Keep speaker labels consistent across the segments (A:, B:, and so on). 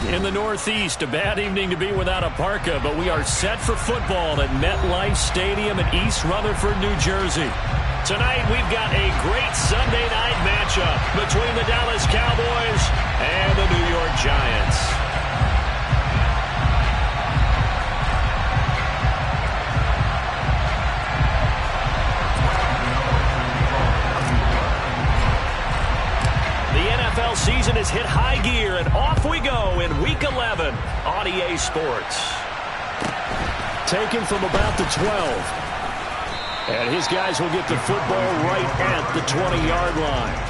A: In the Northeast, a bad evening to be without a parka, but we are set for football at MetLife Stadium in East Rutherford, New Jersey. Tonight, we've got a great Sunday night matchup between the Dallas Cowboys and the New York Giants. NFL season has hit high gear, and off we go in Week 11 on EA Sports. Taken from about the 12. And his guys will get the football right at the 20-yard line.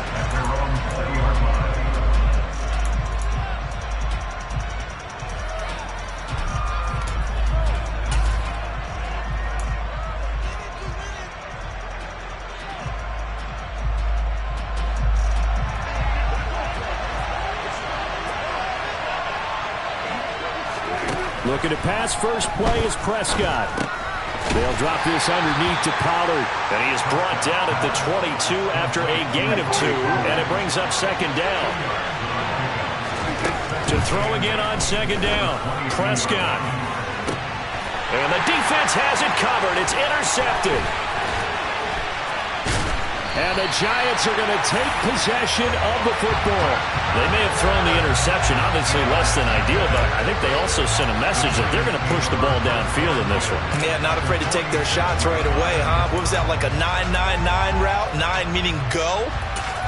A: Looking to pass, first play is Prescott. They'll drop this underneath to Pollard. And he is brought down at the 22 after a gain of 2. And it brings up second down. To throw again on second down. Prescott. And the defense has it covered. It's intercepted. And the Giants are going to take possession of the football. They may have thrown the interception, obviously less than ideal, but I think they also sent a message that they're going to push the ball downfield in this one.
B: Yeah, not afraid to take their shots right away, huh? What was that, like a 9-9-9 route? 9 meaning go?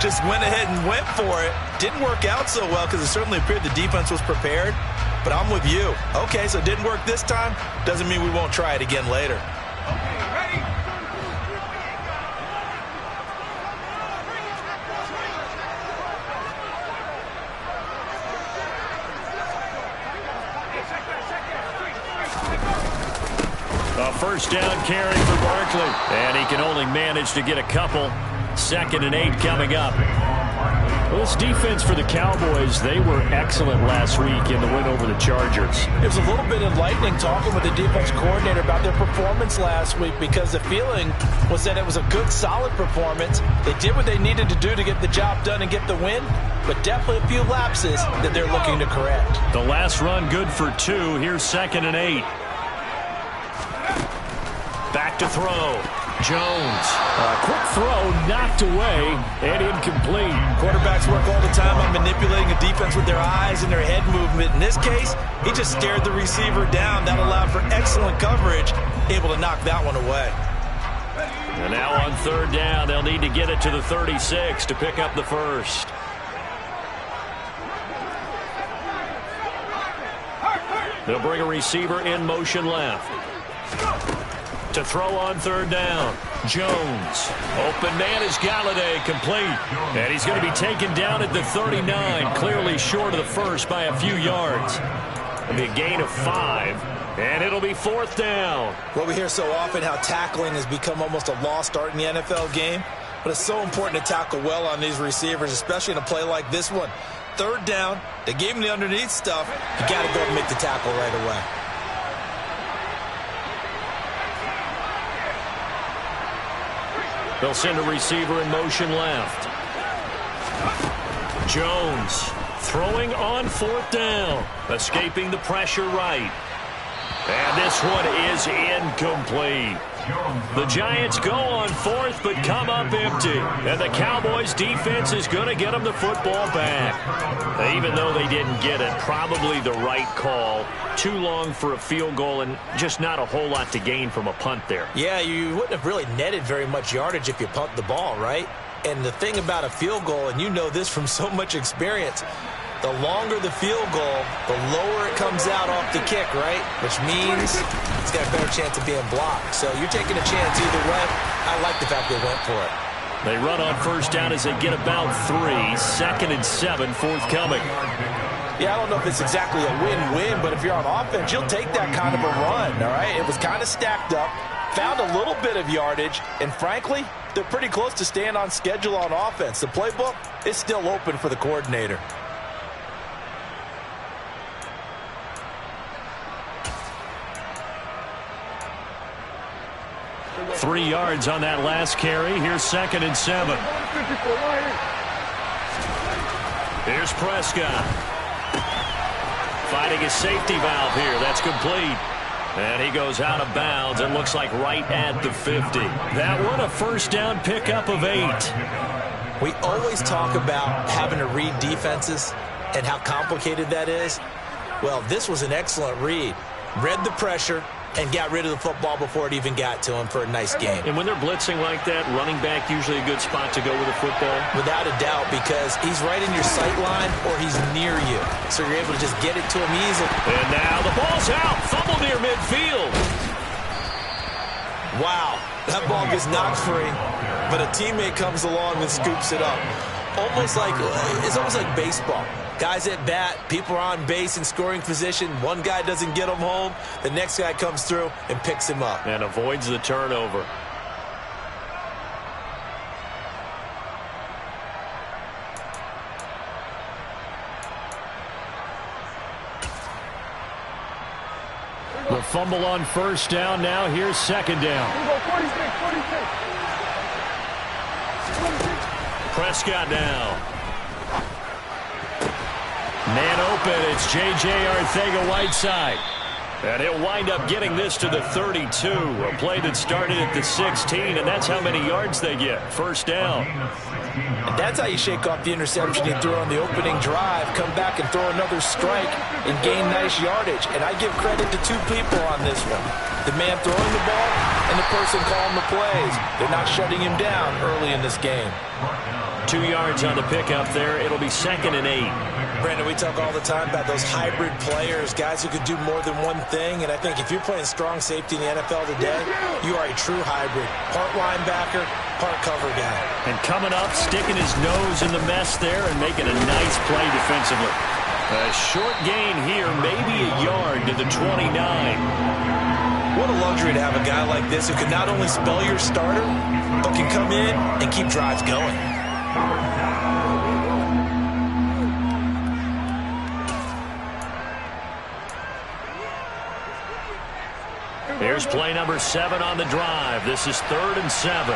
B: Just went ahead and went for it. Didn't work out so well because it certainly appeared the defense was prepared. But I'm with you. Okay, so it didn't work this time. Doesn't mean we won't try it again later.
A: A first down carry for Barkley. And he can only manage to get a couple. 2nd and 8 coming up. Well, this defense for the Cowboys, they were excellent last week in the win over the Chargers.
B: It was a little bit enlightening talking with the defense coordinator about their performance last week because the feeling was that it was a good, solid performance. They did what they needed to do to get the job done and get the win, but definitely a few lapses that they're looking to correct.
A: The last run good for 2. Here's 2nd and 8. Back to throw. Jones. A quick throw knocked away and incomplete.
B: Quarterbacks work all the time on manipulating a defense with their eyes and their head movement. In this case, he just stared the receiver down. That allowed for excellent coverage, able to knock that one away.
A: And now on 3rd down, they'll need to get it to the 36 to pick up the first. They'll bring a receiver in motion left. To throw on 3rd down. Jones. Open man is Galladay, complete. And he's going to be taken down at the 39, clearly short of the first by a few yards. It'll be a gain of 5, and it'll be 4th down.
B: Well, we hear so often how tackling has become almost a lost art in the NFL game, but it's so important to tackle well on these receivers, especially in a play like this one. 3rd down, they gave him the underneath stuff. You got to go and make the tackle right away.
A: They'll send a receiver in motion left. Jones throwing on 4th down. Escaping the pressure right. And this one is incomplete. The Giants go on 4th but come up empty. And the Cowboys defense is going to get them the football back. Even though they didn't get it, probably the right call. Too long for a field goal and just not a whole lot to gain from a punt there.
B: Yeah, you wouldn't have really netted very much yardage if you punt the ball, right? And the thing about a field goal, and you know this from so much experience, the longer the field goal, the lower it comes out off the kick, right? Which means it's got a better chance of being blocked. So you're taking a chance either way. I like the fact they went for it.
A: They run on 1st down as they get about 3. 2nd and 7 forthcoming.
B: Yeah, I don't know if it's exactly a win-win, but if you're on offense, you'll take that kind of a run, all right? It was kind of stacked up, found a little bit of yardage, and frankly, they're pretty close to staying on schedule on offense. The playbook is still open for the coordinator.
A: Three yards on that last carry. Here's 2nd and 7. Here's Prescott. Finding his safety valve here. That's complete. And he goes out of bounds and looks like right at the 50. That one a first down pickup of 8.
B: We always talk about having to read defenses and how complicated that is. Well, this was an excellent read. Read the pressure and got rid of the football before it even got to him for a nice game.
A: And when they're blitzing like that, running back usually a good spot to go with the football?
B: Without a doubt, because he's right in your sight line or he's near you. So you're able to just get it to him easily.
A: And now the ball's out. Fumble near midfield.
B: Wow, that ball gets knocked free, but a teammate comes along and scoops it up. It's almost like baseball. Guys at bat, people are on base in scoring position. One guy doesn't get him home. The next guy comes through and picks him up.
A: And avoids the turnover. The fumble on first down. Now here's second down. Prescott now. Man open, it's J.J. Arcega-Whiteside. And he'll wind up getting this to the 32. A play that started at the 16, and that's how many yards they get. First down.
B: And that's how you shake off the interception he threw on the opening drive, come back and throw another strike and gain nice yardage. And I give credit to two people on this one. The man throwing the ball and the person calling the plays. They're not shutting him down early in this game.
A: 2 yards on the pickup there. It'll be 2nd and 8.
B: Brandon, we talk all the time about those hybrid players, guys who could do more than one thing. And I think if you're playing strong safety in the NFL today, you are a true hybrid. Part linebacker, part cover guy.
A: And coming up, sticking his nose in the mess there and making a nice play defensively. A short gain here, maybe a yard to the 29.
B: What a luxury to have a guy like this who can not only spell your starter, but can come in and keep drives going.
A: Here's play number 7 on the drive. This is 3rd and 7.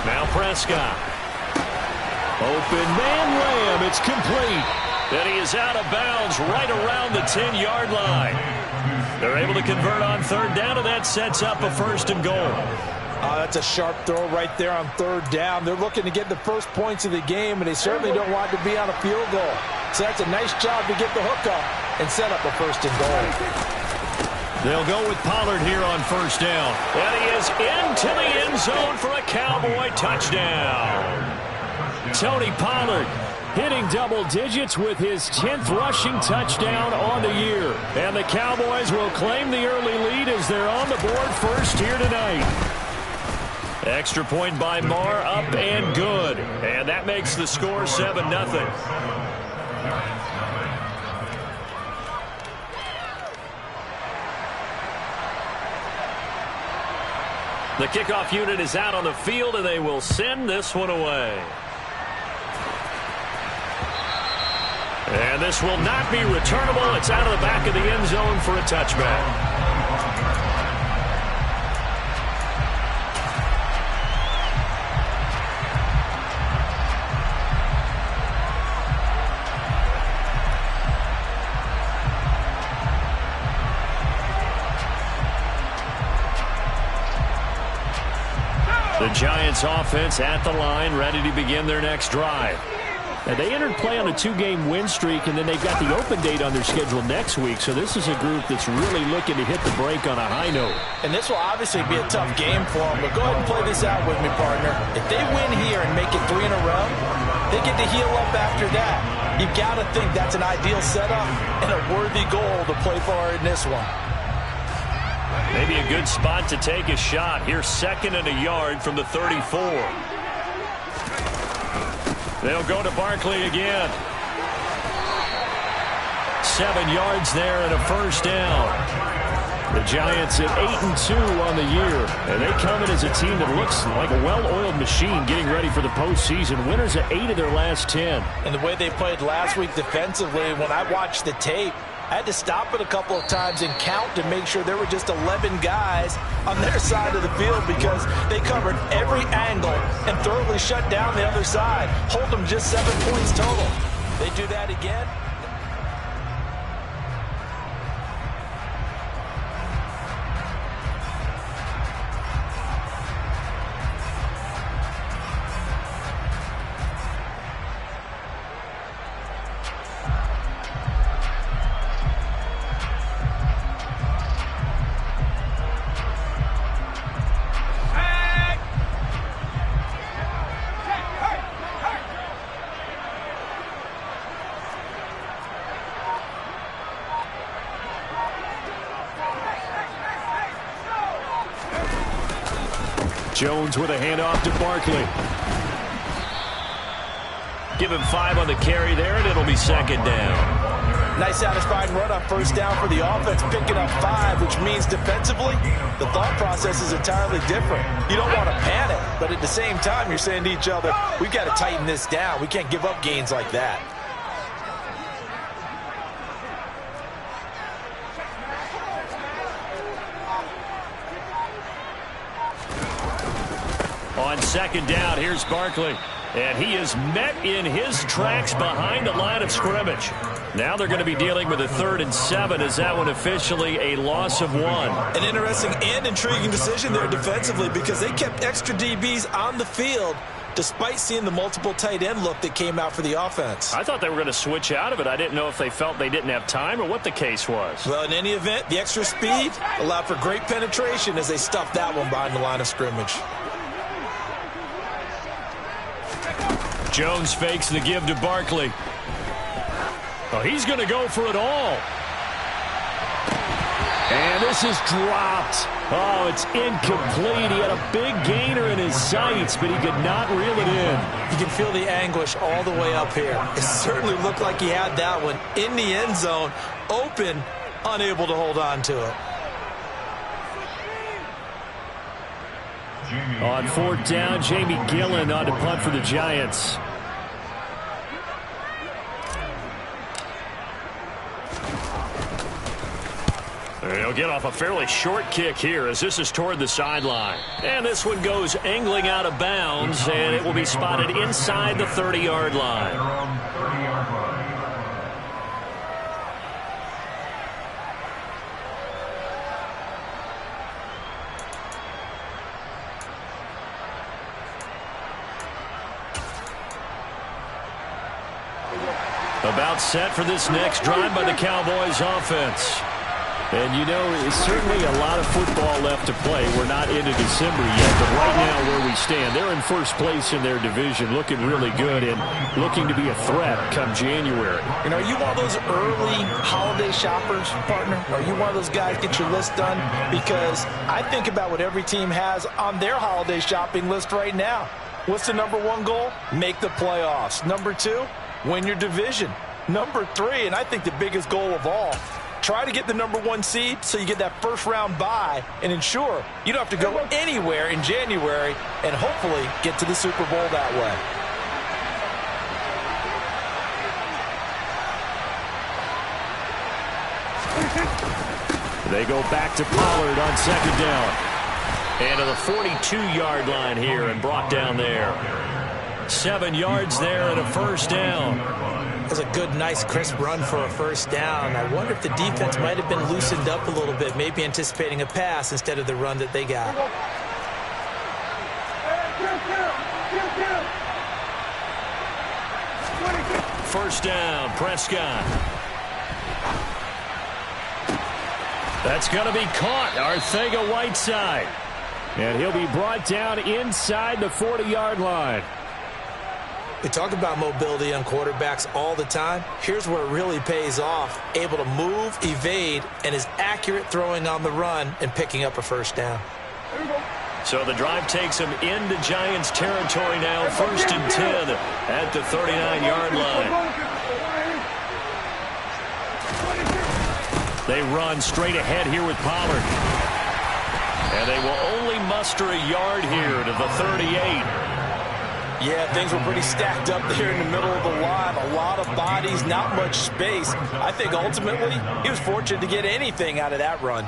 A: Now Prescott. Open man layup. It's complete. And he is out of bounds right around the 10-yard line. They're able to convert on 3rd down, and that sets up a 1st and goal.
B: That's a sharp throw right there on 3rd down. They're looking to get the first points of the game, and they certainly don't want to be on a field goal. So that's a nice job to get the hook up and set up a 1st and goal.
A: They'll go with Pollard here on 1st down. And he is into the end zone for a Cowboy touchdown. Tony Pollard hitting double digits with his 10th rushing touchdown on the year. And the Cowboys will claim the early lead as they're on the board first here tonight. Extra point by Marr, up and good. And that makes the score 7-0. The kickoff unit is out on the field, and they will send this one away. And this will not be returnable. It's out of the back of the end zone for a touchback. The Giants offense at the line, ready to begin their next drive. Now, they entered play on a 2-game win streak, and then they've got the open date on their schedule next week. So this is a group that's really looking to hit the break on a high note. And this will obviously be a tough game for them. But go ahead and play this out with me, partner. If they win here and make it 3 in a row, they get to heal up after that. You've got to think that's an ideal setup and a worthy goal to play for in this one. Maybe a good spot to take a shot. Here's 2nd and a yard from the 34. They'll go to Barkley again. 7 yards there and a 1st down. The Giants at 8-2 on the year. And they come in as a team that looks like a well-oiled machine getting ready for the postseason. Winners at 8 of their last 10.
B: And the way they played last week defensively, when I watched the tape, I had to stop it a couple of times and count to make sure there were just 11 guys on their side of the field because they covered every angle and thoroughly shut down the other side. Hold them just 7 points total. They do that again,
A: Jones with a handoff to Barkley. Give him 5 on the carry there, and it'll be second down.
B: Nice satisfying run on first down for the offense, picking up 5, which means defensively, the thought process is entirely different. You don't want to panic, but at the same time, you're saying to each other, we've got to tighten this down. We can't give up gains like that.
A: On second down, here's Barkley. And he is met in his tracks behind the line of scrimmage. Now they're going to be dealing with a 3rd and 7. Is that one officially a loss of 1?
B: An interesting and intriguing decision there defensively because they kept extra DBs on the field despite seeing the multiple tight end look that came out for the offense.
A: I thought they were going to switch out of it. I didn't know if they felt they didn't have time or what the case was.
B: Well, in any event, the extra speed allowed for great penetration as they stuffed that one behind the line of scrimmage.
A: Jones fakes the give to Barkley. Oh, he's going to go for it all. And this is dropped. Oh, it's incomplete. He had a big gainer in his sights, but he could not reel it in.
B: You can feel the anguish all the way up here. It certainly looked like he had that one in the end zone, open, unable to hold on to it.
A: On 4th down, Jamie Gillen on to punt for the Giants. He'll get off a fairly short kick here as this is toward the sideline. And this one goes angling out of bounds, and it will be spotted inside the 30-yard line. About set for this next drive by the Cowboys offense. And, you know, it's certainly a lot of football left to play. We're not into December yet, but right now where we stand, they're in first place in their division, looking really good and looking to be a threat come January.
B: And are you one of those early holiday shoppers, partner? Are you one of those guys get your list done? Because I think about what every team has on their holiday shopping list right now. What's the #1 goal? Make the playoffs. #2, win your division. #3, and I think the biggest goal of all, try to get the #1 seed so you get that first-round bye and ensure you don't have to go anywhere in January and hopefully get to the Super Bowl that way.
A: They go back to Pollard on second down. And to the 42-yard line here and brought down there. 7 yards there and a first down.
B: That's a good, nice, crisp run for a first down. I wonder if the defense might have been loosened up a little bit, maybe anticipating a pass instead of the run that they got.
A: First down, Prescott. That's going to be caught, Arcega-Whiteside. And he'll be brought down inside the 40-yard line.
B: We talk about mobility on quarterbacks all the time. Here's where it really pays off. Able to move, evade, and is accurate throwing on the run and picking up a first down.
A: So the drive takes him into Giants territory now. 1st and 10 at the 39-yard line. They run straight ahead here with Pollard. And they will only muster a yard here to the 38.
B: Yeah, things were pretty stacked up there in the middle of the line. A lot of bodies, not much space. I think ultimately he was fortunate to get anything out of that run.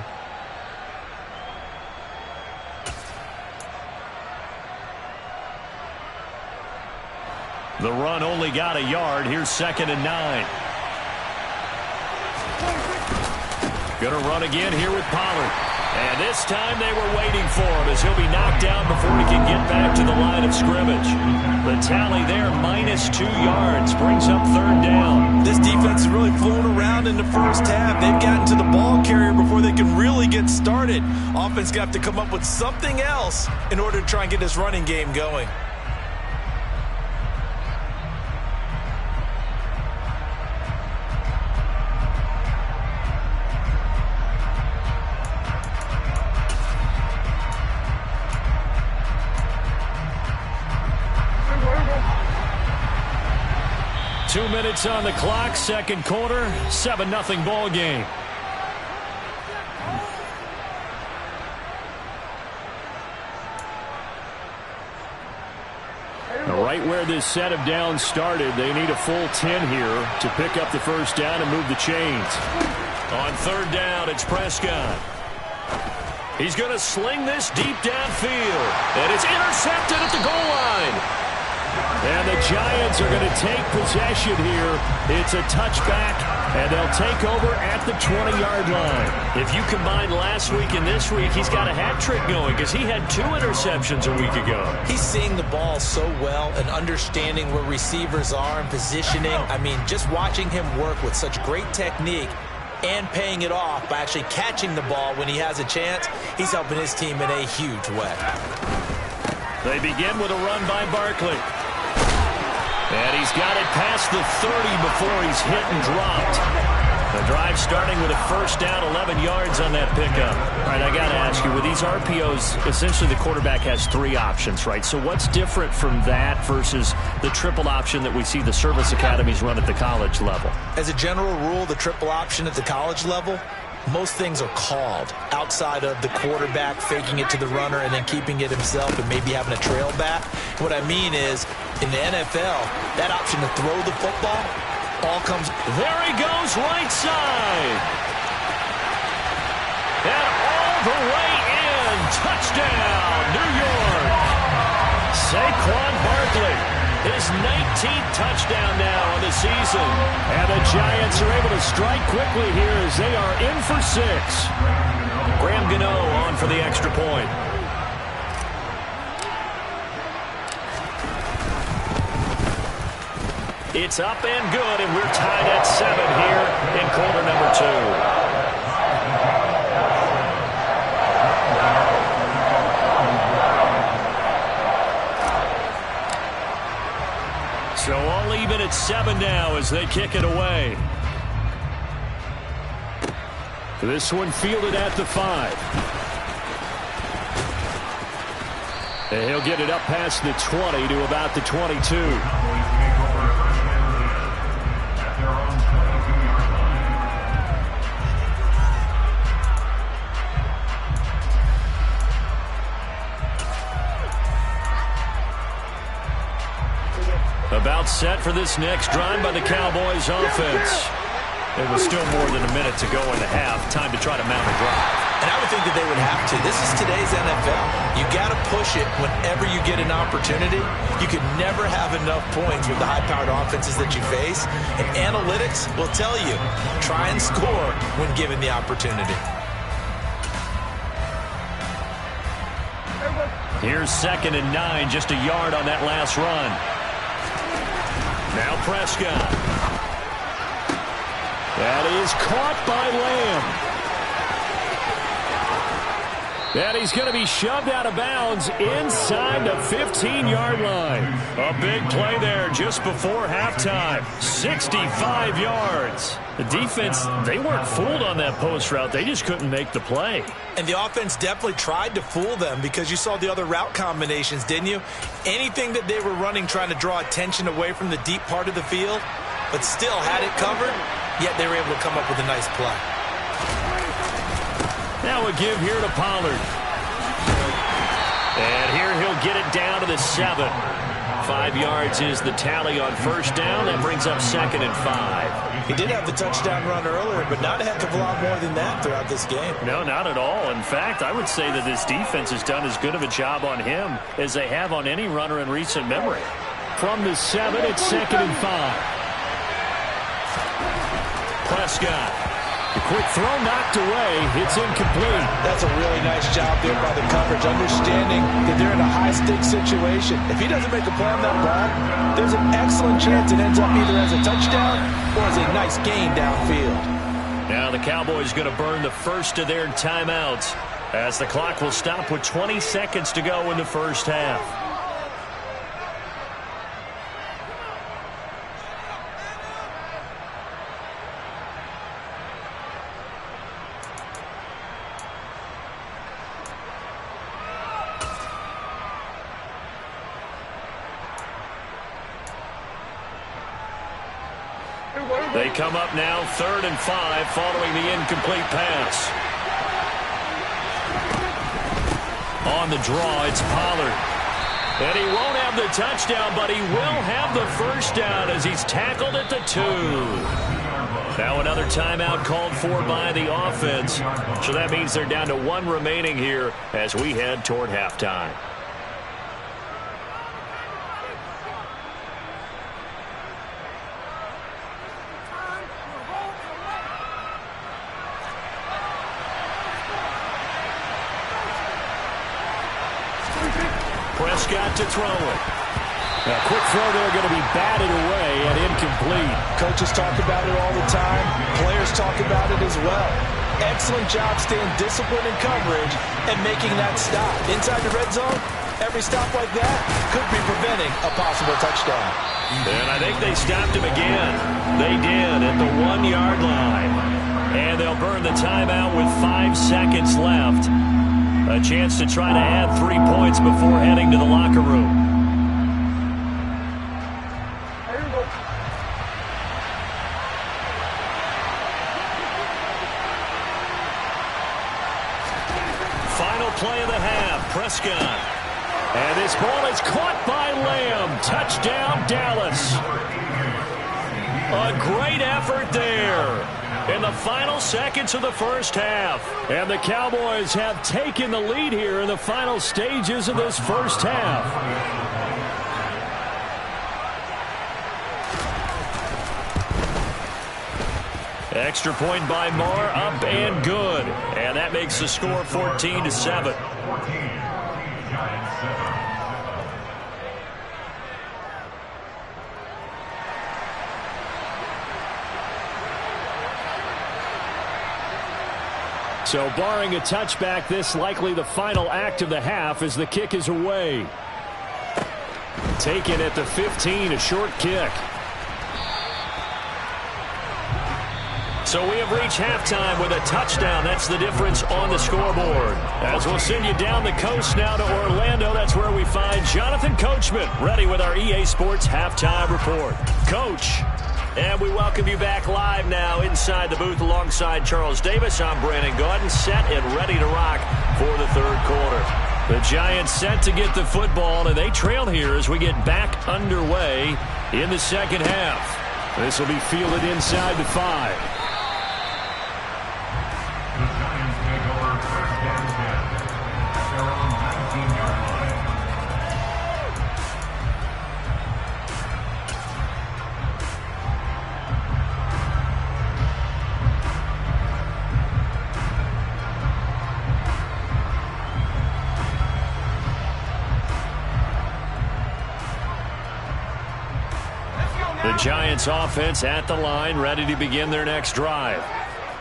A: The run only got a yard. Here's 2nd and 9. Going to run again here with Pollard. And this time they were waiting for him as he'll be knocked down before he can get back to the line of scrimmage. The tally there, -2 yards, brings up 3rd down.
B: This defense is really fooling around in the first half. They've gotten to the ball carrier before they can really get started. Offense got to have to come up with something else in order to try and get this running game going.
A: 2 minutes on the clock, second quarter, 7-0 ball game. Right where this set of downs started, they need a full 10 here to pick up the first down and move the chains. On third down, it's Prescott. He's going to sling this deep downfield, and it's intercepted at the goal line. And the Giants are going to take possession here. It's a touchback, and they'll take over at the 20-yard line. If you combine last week and this week, he's got a hat trick going because he had 2 interceptions a week ago.
B: He's seeing the ball so well and understanding where receivers are and positioning. I mean, just watching him work with such great technique and paying it off by actually catching the ball when he has a chance, he's helping his team in a huge way.
A: They begin with a run by Barkley. And he's got it past the 30 before he's hit and dropped. The drive starting with a first down, 11 yards on that pickup. All right, I got to ask you, with these RPOs, essentially the quarterback has 3 options, right? So what's different from that versus the triple option that we see the service academies run at the college level?
B: As a general rule, the triple option at the college level, most things are called outside of the quarterback faking it to the runner and then keeping it himself and maybe having a trail back. What I mean is, in the NFL, that option to throw the football all comes.
A: There he goes, right side. And all the way in. Touchdown, New York. Saquon Barkley, his 19th touchdown now on the season. And the Giants are able to strike quickly here as they are in for 6. Graham Gano on for the extra point. It's up and good, and we're tied at 7 here in quarter number 2. So all even at 7 now as they kick it away. This one fielded at the 5. And he'll get it up past the 20 to about the 22. About set for this next drive by the Cowboys offense. It was still more than a minute to go in the half. Time to try to mount a drive.
B: And I would think that they would have to. This is today's NFL. You got to push it whenever you get an opportunity. You could never have enough points with the high-powered offenses that you face. And analytics will tell you, try and score when given the opportunity.
A: Here's 2nd and 9, just a yard on that last run. Now Prescott. That is caught by Lamb. And he's going to be shoved out of bounds inside the 15-yard line. A big play there just before halftime. 65 yards. The defense, they weren't fooled on that post route. They just couldn't make the play.
B: And the offense definitely tried to fool them because you saw the other route combinations, didn't you? Anything that they were running trying to draw attention away from the deep part of the field, but still had it covered, yet they were able to come up with a nice play.
A: Now a give here to Pollard. And here he'll get it down to the 7. 5 yards is the tally on first down. That brings up 2nd and 5.
B: He did have the touchdown run earlier, but not a heck of a lot more than that throughout this game.
A: No, not at all. In fact, I would say that this defense has done as good of a job on him as they have on any runner in recent memory. From the 7, it's 2nd and 5. Prescott. The quick throw knocked away. It's incomplete.
B: That's a really nice job there by the coverage, understanding that they're in a high-stakes situation. If he doesn't make a play on that ball, there's an excellent chance it ends up either as a touchdown or as a nice gain downfield.
A: Now the Cowboys going to burn the first of their timeouts as the clock will stop with 20 seconds to go in the first half. They come up now 3rd and 5 following the incomplete pass. On the draw, it's Pollard. And he won't have the touchdown, but he will have the first down as he's tackled at the 2. Now another timeout called for by the offense. So that means they're down to 1 remaining here as we head toward halftime. Prescott to throw it. A quick throw there going to be batted away and incomplete.
B: Coaches talk about it all the time. Players talk about it as well. Excellent job staying disciplined in coverage and making that stop. Inside the red zone, every stop like that could be preventing a possible touchdown.
A: And I think they stopped him again. They did at the 1-yard line. And they'll burn the timeout with 5 seconds left. A chance to try to add 3 points before heading to the locker room. Final play of the half, Prescott. And this ball is caught by Lamb. Touchdown, Dallas. A great effort there in the final seconds of the first half. And the Cowboys have taken the lead here in the final stages of this first half. Extra point by Moore, up and good. And that makes the score 14-7. So barring a touchback, this likely the final act of the half as the kick is away. Taken at the 15, a short kick. So we have reached halftime with a touchdown. That's the difference on the scoreboard. As we'll send you down the coast now to Orlando, that's where we find Jonathan Coachman ready with our EA Sports Halftime Report. Coach. And we welcome you back live now inside the booth alongside Charles Davis. I'm Brandon Gaudin, set and ready to rock for the third quarter. The Giants set to get the football, and they trail here as we get back underway in the second half. This will be fielded inside the 5. The Giants offense at the line, ready to begin their next drive.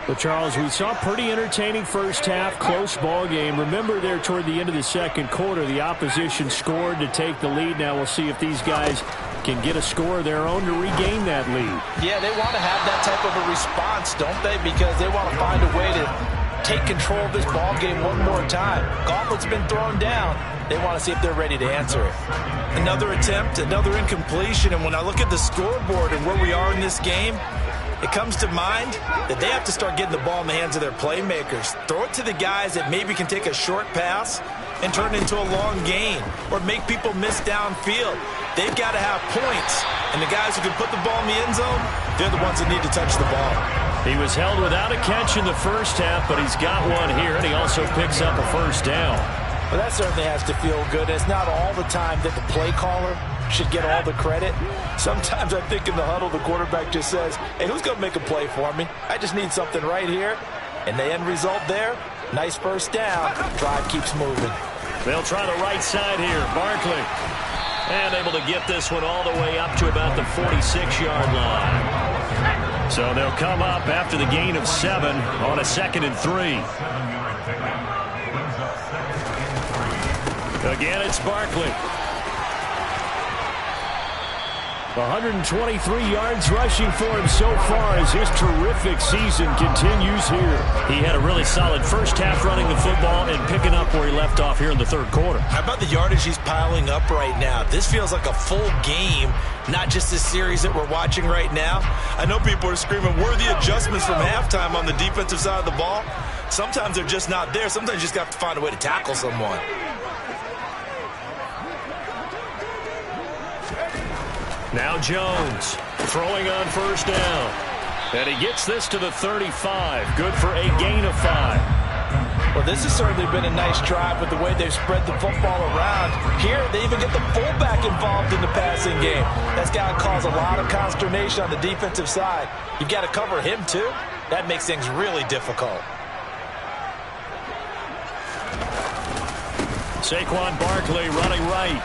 A: Well, Charles, we saw a pretty entertaining first half, close ball game. Remember there toward the end of the second quarter, the opposition scored to take the lead. Now we'll see if these guys can get a score of their own to regain that lead.
B: Yeah, they want to have that type of a response, don't they? Because they want to find a way to take control of this ball game one more time. Gauntlet's been thrown down. They want to see if they're ready to answer it. Another attempt, another incompletion, and when I look at the scoreboard and where we are in this game, it comes to mind that they have to start getting the ball in the hands of their playmakers. Throw it to the guys that maybe can take a short pass and turn it into a long gain or make people miss downfield. They've got to have points, and the guys who can put the ball in the end zone, they're the ones that need to touch the ball.
A: He was held without a catch in the first half, but he's got one here, and he also picks up a first down.
B: Well, that certainly has to feel good. It's not all the time that the play caller should get all the credit. Sometimes I think in the huddle, the quarterback just says, hey, who's going to make a play for me? I just need something right here. And the end result there, nice first down. Drive keeps moving.
A: They'll try the right side here. Barkley. And able to get this one all the way up to about the 46-yard line. So they'll come up after the gain of 7 on a 2nd and 3. Again, it's Barkley. 123 yards rushing for him so far as his terrific season continues here. He had a really solid first half running the football and picking up where he left off here in the third quarter.
B: How about the yardage he's piling up right now? This feels like a full game, not just this series that we're watching right now. I know people are screaming, worthy adjustments from halftime on the defensive side of the ball. Sometimes they're just not there. Sometimes you just have to find a way to tackle someone.
A: Now Jones throwing on first down. And he gets this to the 35. Good for a gain of 5.
B: Well, this has certainly been a nice drive with the way they've spread the football around. Here, they even get the fullback involved in the passing game. That's got to cause a lot of consternation on the defensive side. You've got to cover him, too. That makes things really difficult.
A: Saquon Barkley running right.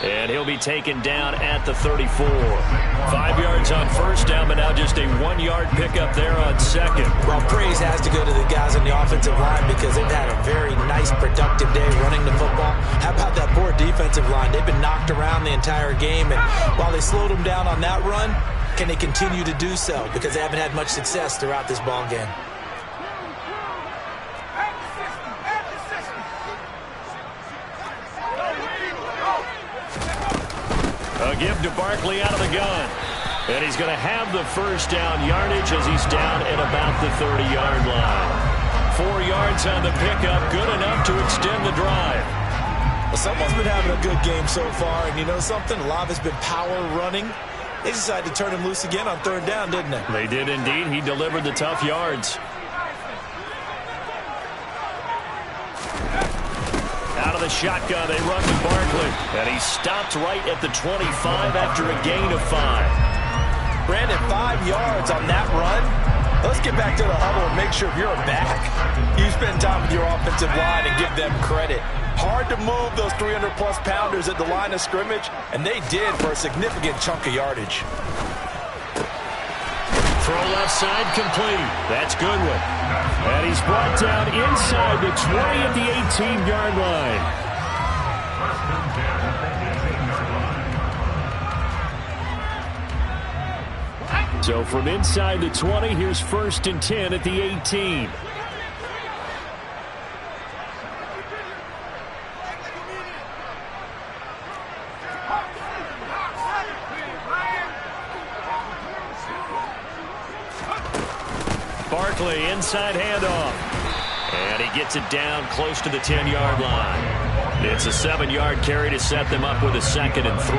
A: And he'll be taken down at the 34. 5 yards on first down, but now just a 1-yard pickup there on second.
B: Well, praise has to go to the guys on the offensive line because they've had a very nice, productive day running the football. How about that poor defensive line? They've been knocked around the entire game, and while they slowed them down on that run, can they continue to do so? Because they haven't had much success throughout this ball game.
A: A give to Barkley out of the gun. And he's going to have the first down yardage as he's down at about the 30-yard line. 4 yards on the pickup, good enough to extend the drive.
B: Well, someone's been having a good game so far, and you know something? A lot has been power running. They decided to turn him loose again on third down, didn't they?
A: They did indeed. He delivered the tough yards. Out of the shotgun, they run with Barkley. And he stopped right at the 25 after a gain of 5.
B: Brandon, 5 yards on that run. Let's get back to the huddle and make sure you're back. You spend time with your offensive line and give them credit. Hard to move those 300-plus pounders at the line of scrimmage, and they did for a significant chunk of yardage.
A: Throw left side complete. That's Goodwin. And he's brought down inside the 20 at the 18-yard line. So from inside the 20, here's 1st and 10 at the 18. Barkley, inside handoff. And he gets it down close to the 10-yard line. It's a 7-yard carry to set them up with a 2nd and 3.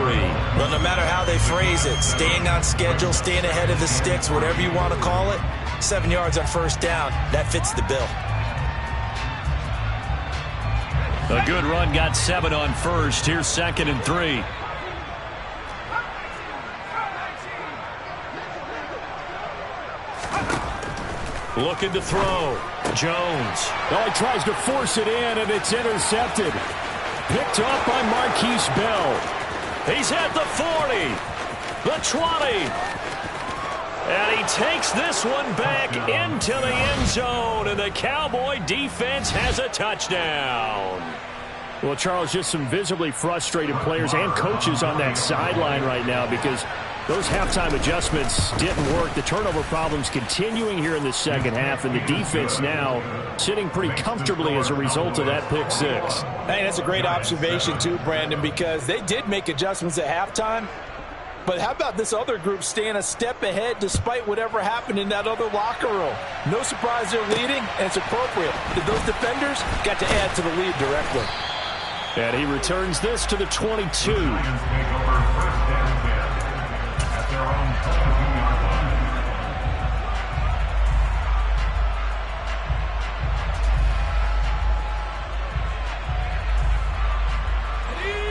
B: Well, no matter how they phrase it, staying on schedule, staying ahead of the sticks, whatever you want to call it, 7 yards on first down, that fits the bill.
A: A good run got 7 on first. Here's 2nd and 3. Looking to throw. Jones. Oh, he tries to force it in, and it's intercepted. Picked up by Marquise Bell. He's at the 40, the 20. And he takes this one back into the end zone, and the Cowboy defense has a touchdown. Well, Charles, just some visibly frustrated players and coaches on that sideline right now because those halftime adjustments didn't work. The turnover problems continuing here in the second half, and the defense now sitting pretty comfortably as a result of that pick 6.
B: Hey, that's a great observation too, Brandon, because they did make adjustments at halftime. But how about this other group staying a step ahead despite whatever happened in that other locker room? No surprise they're leading, and it's appropriate that those defenders got to add to the lead directly.
A: And he returns this to the 22.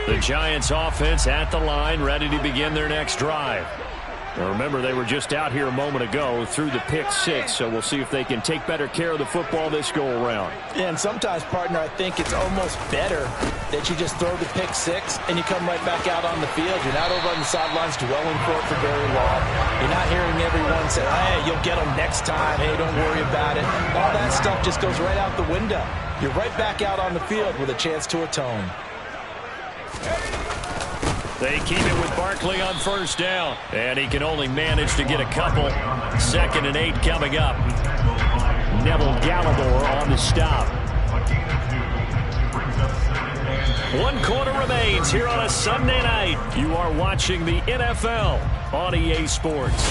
A: The Giants offense at the line, ready to begin their next drive. Now remember, they were just out here a moment ago through the pick 6, so we'll see if they can take better care of the football this go-around.
B: Yeah, and sometimes, partner, I think it's almost better that you just throw the pick 6 and you come right back out on the field. You're not over on the sidelines dwelling for it for very long. You're not hearing everyone say, hey, you'll get them next time. Hey, don't worry about it. All that stuff just goes right out the window. You're right back out on the field with a chance to atone.
A: They keep it with Barkley on first down. And he can only manage to get a couple. 2nd and 8 coming up. Neville Gallimore on the stop. 1 quarter remains here on a Sunday night. You are watching the NFL on EA Sports.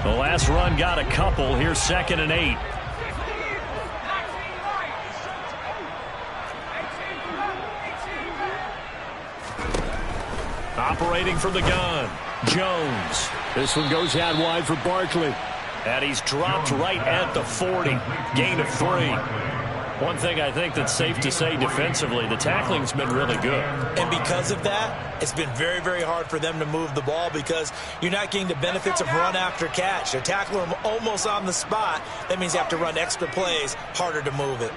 A: The last run got a couple. Here's 2nd and 8. Operating from the gun, Jones. This one goes out wide for Barkley. And he's dropped right at the 40. Gain of 3. One thing I think that's safe to say defensively, the tackling's been really good.
B: And because of that, it's been very, very hard for them to move the ball because you're not getting the benefits of run after catch. They're tackling them almost on the spot. That means you have to run extra plays, harder to move it.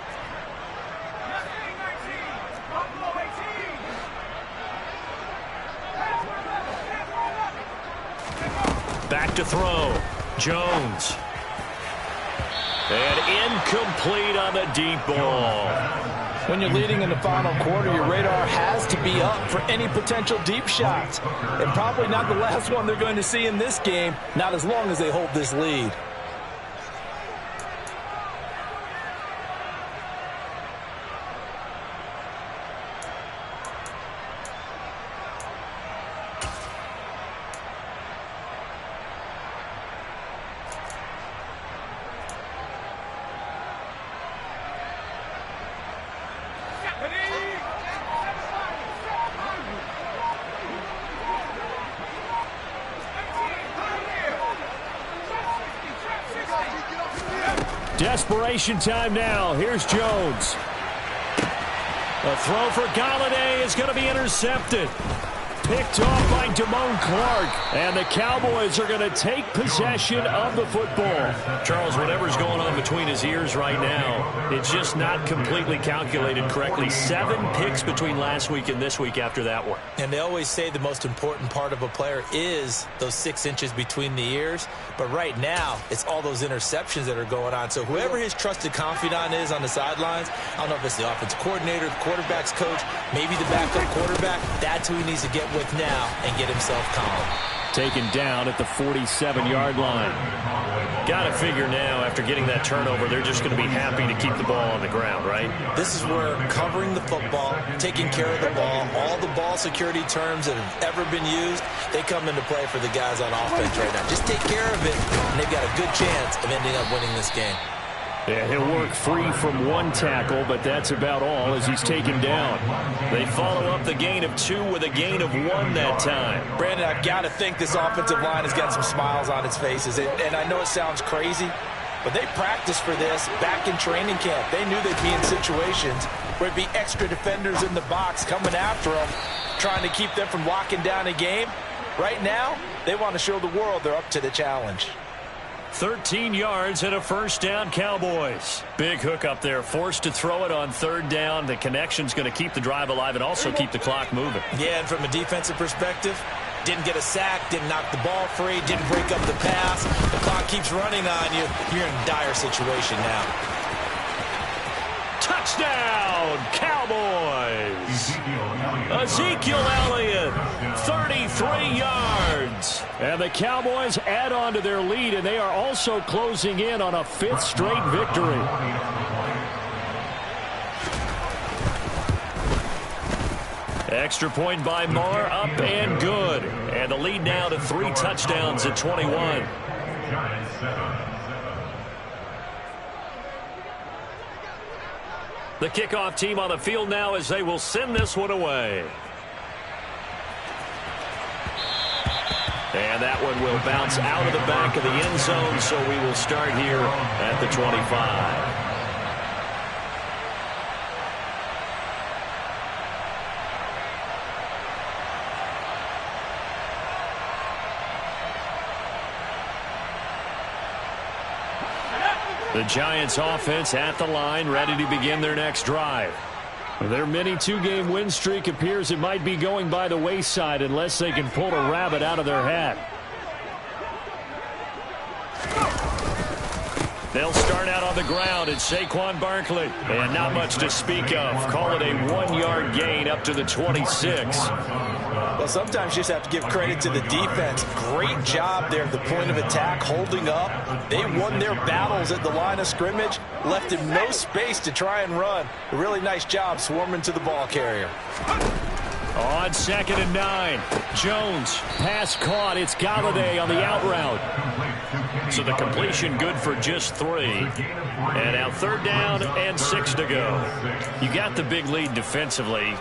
A: Back to throw. Jones. And incomplete on the deep ball.
C: When you're leading in the final quarter, your radar has to be up for any potential deep shots. And probably not the last one they're going to see in this game, not as long as they hold this lead.
A: Desperation time now. Here's Jones. A throw for Galladay is going to be intercepted. Picked off by Damone Clark. And the Cowboys are going to take possession of the football. Charles, whatever's going on between his ears right now, it's just not completely calculated correctly. 7 picks between last week and this week after that one.
B: And they always say the most important part of a player is those 6 inches between the ears. But right now, it's all those interceptions that are going on. So whoever his trusted confidant is on the sidelines, I don't know if it's the offensive coordinator, the quarterback's coach, maybe the backup quarterback, that's who he needs to get with now and get himself calm.
A: Taken down at the 47-yard line. Got to figure now, after getting that turnover, they're just going to be happy to keep the ball on the ground, right?
B: This is where covering the football, taking care of the ball, all the ball security terms that have ever been used, they come into play for the guys on offense right now. Just take care of it, and they've got a good chance of ending up winning this game.
A: Yeah, he'll work free from 1 tackle, but that's about all as he's taken down. They follow up the gain of 2 with a gain of 1 that time.
B: Brandon, I've got to think this offensive line has got some smiles on its faces. And I know it sounds crazy, but they practiced for this back in training camp. They knew they'd be in situations where it'd be extra defenders in the box coming after them, trying to keep them from locking down a game. Right now, they want to show the world they're up to the challenge.
A: 13 yards and a first down, Cowboys. Big hook up there, forced to throw it on 3rd down. The connection's going to keep the drive alive and also keep the clock moving.
B: Yeah, and from a defensive perspective, didn't get a sack, didn't knock the ball free, didn't break up the pass. The clock keeps running on you. You're in a dire situation now.
A: Touchdown, Cowboys! Ezekiel Elliott, 33 yards. And the Cowboys add on to their lead, and they are also closing in on a 5th straight victory. Extra point by Marr, up and good. And the lead now to 3 touchdowns at 21. The kickoff team on the field now as they will send this one away. And that one will bounce out of the back of the end zone, so we will start here at the 25. The Giants offense at the line, ready to begin their next drive. Their mini 2-game win streak appears it might be going by the wayside unless they can pull a rabbit out of their hat. They'll start out on the ground at Saquon Barkley. And not much to speak of. Call it a 1-yard gain up to the 26.
B: Well, sometimes you just have to give credit to the defense. Great job there at the point of attack, holding up. They won their battles at the line of scrimmage, left him no space to try and run. A really nice job swarming to the ball carrier.
A: On 2nd and 9, Jones, pass caught. It's Galladay on the out route. So the completion good for just 3. And now 3rd down and 6 to go. You got the big lead defensively.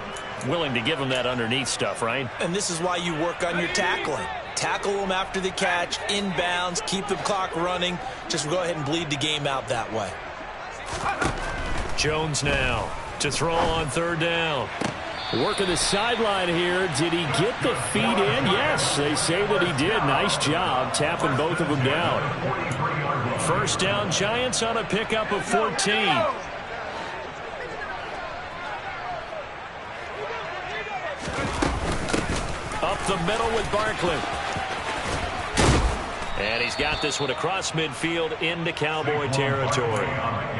A: Willing to give them that underneath stuff, right?
B: And this is why you work on your tackling. Tackle them after the catch, inbounds, keep the clock running. Just go ahead and bleed the game out that way.
A: Jones now to throw on 3rd down.
C: Working the sideline here. Did he get the feet in? Yes, they say that he did. Nice job tapping both of them down.
A: 1st down, Giants on a pickup of 14. Up the middle with Barkley. And he's got this one across midfield into Cowboy territory.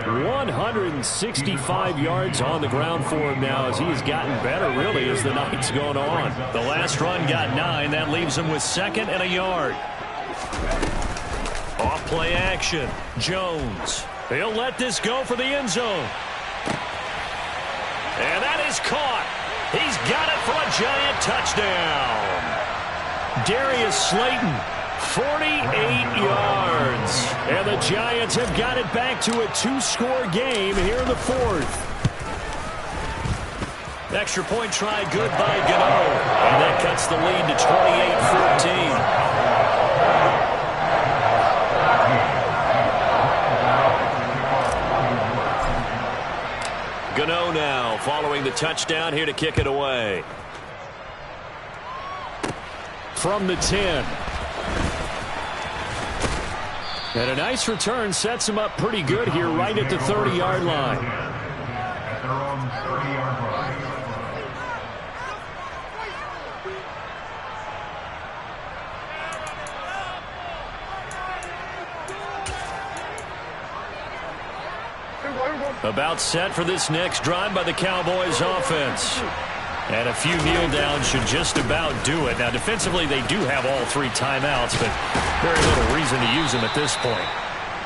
C: 165 yards on the ground for him now as he has gotten better, really, as the night's gone on.
A: The last run got 9. That leaves him with 2nd and a yard. Off play action. Jones. He'll let this go for the end zone. And that is caught. He's got it for a Giant touchdown. Darius Slayton, 48 yards. And the Giants have got it back to a 2-score game here in the 4th. Extra point try good by Gano. And that cuts the lead to 28-14. Gano now following the touchdown here to kick it away.
C: From the 10. And a nice return sets him up pretty good here right at the 30-yard line.
A: About set for this next drive by the Cowboys offense. And a few kneel downs should just about do it. Now, defensively, they do have all 3 timeouts, but very little reason to use them at this point.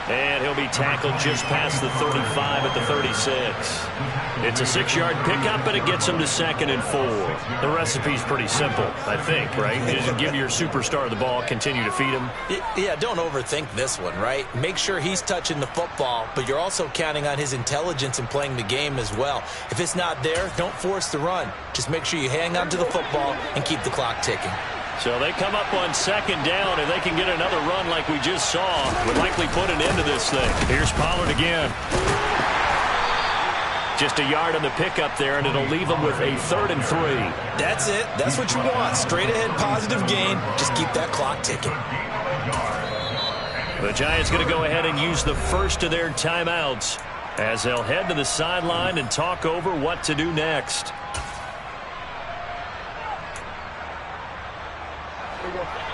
A: And he'll be tackled just past the 35 at the 36. It's a 6-yard pickup, but it gets him to 2nd and 4. The recipe's pretty simple, I think, right? You just give your superstar the ball, continue to feed him.
B: Yeah, don't overthink this one, right? Make sure he's touching the football, but you're also counting on his intelligence in playing the game as well. If it's not there, don't force the run. Just make sure you hang on to the football and keep the clock ticking.
A: So they come up on 2nd down, and they can get another run like we just saw. Would likely put an end to this thing. Here's Pollard again. Just a yard on the pickup there, and it'll leave them with a 3rd and 3.
B: That's it. That's what you want. Straight ahead positive gain. Just keep that clock ticking.
A: The Giants going to go ahead and use the first of their timeouts as they'll head to the sideline and talk over what to do next.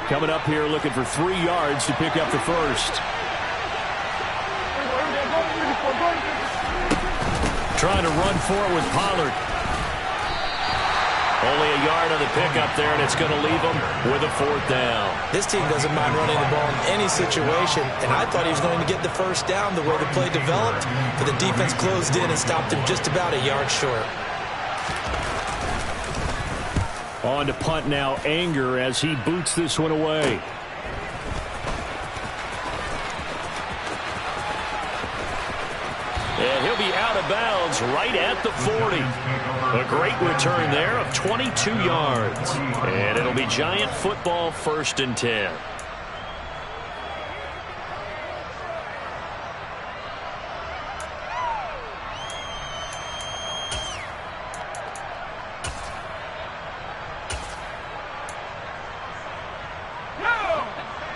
C: Coming up here looking for 3 yards to pick up the first.
A: Trying to run for it with Pollard. Only a yard on the pickup there, and it's going to leave them with a 4th down.
B: This team doesn't mind running the ball in any situation, and I thought he was going to get the first down the way the play developed, but the defense closed in and stopped him just about a yard short.
C: On to punt now, Anger, as he boots this one away.
A: And he'll be out of bounds right at the 40. A great return there of 22 yards. And it'll be Giant football 1st and 10.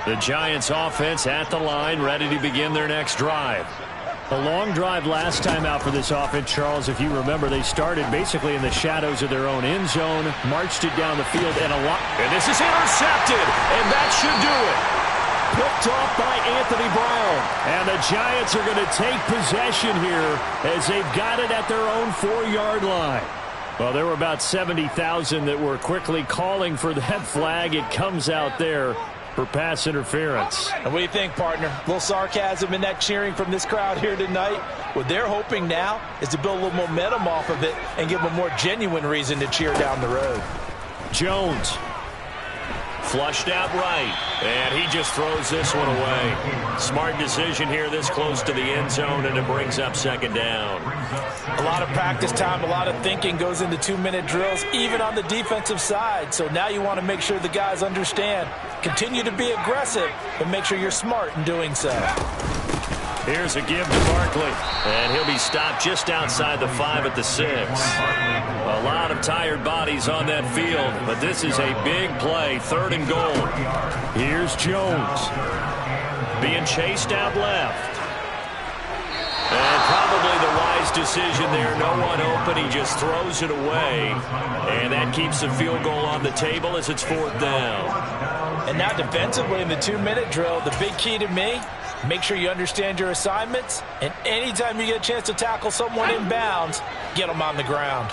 A: The Giants offense at the line, ready to begin their next drive.
C: A long drive last time out for this offense, Charles. If you remember, they started basically in the shadows of their own end zone, marched it down the field, and this is intercepted, and that should do it.
A: picked off by Anthony Brown. And the Giants are going to take possession here as they've got it at their own 4-yard line. Well, there were about 70,000 that were quickly calling for that flag. It comes out there for pass interference.
C: And what do you think, partner? A little sarcasm in that cheering from this crowd here tonight. What they're hoping now is to build a little momentum off of it and give them a more genuine reason to cheer down the road.
A: Jones. Flushed out right, and he just throws this one away. Smart decision here this close to the end zone, and it brings up second down.
C: A lot of practice time, a lot of thinking goes into 2-minute drills, even on the defensive side. So now you want to make sure the guys understand. Continue to be aggressive, but make sure you're smart in doing so.
A: Here's a give to Barkley, and he'll be stopped just outside the 5 at the 6. A lot of tired bodies on that field, but this is a big play, 3rd and goal. Here's Jones being chased out left. And probably the wise decision there. No one open. He just throws it away, and that keeps the field goal on the table as it's 4th down.
C: And now defensively in the 2-minute drill, the big key to me, make sure you understand your assignments, and anytime you get a chance to tackle someone in bounds, get them on the ground.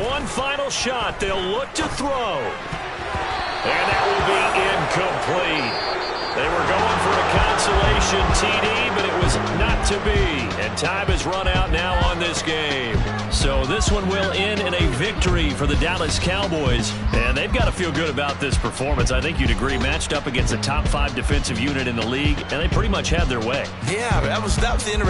A: One final shot. They'll look to throw. And that will be incomplete. They were going for a consolation TD, but it was not to be. And time has run out now on this game. So this one will end in a victory for the Dallas Cowboys. And they've got to feel good about this performance. I think you'd agree, matched up against a top 5 defensive unit in the league, and they pretty much had their way.
B: Yeah, that was the interesting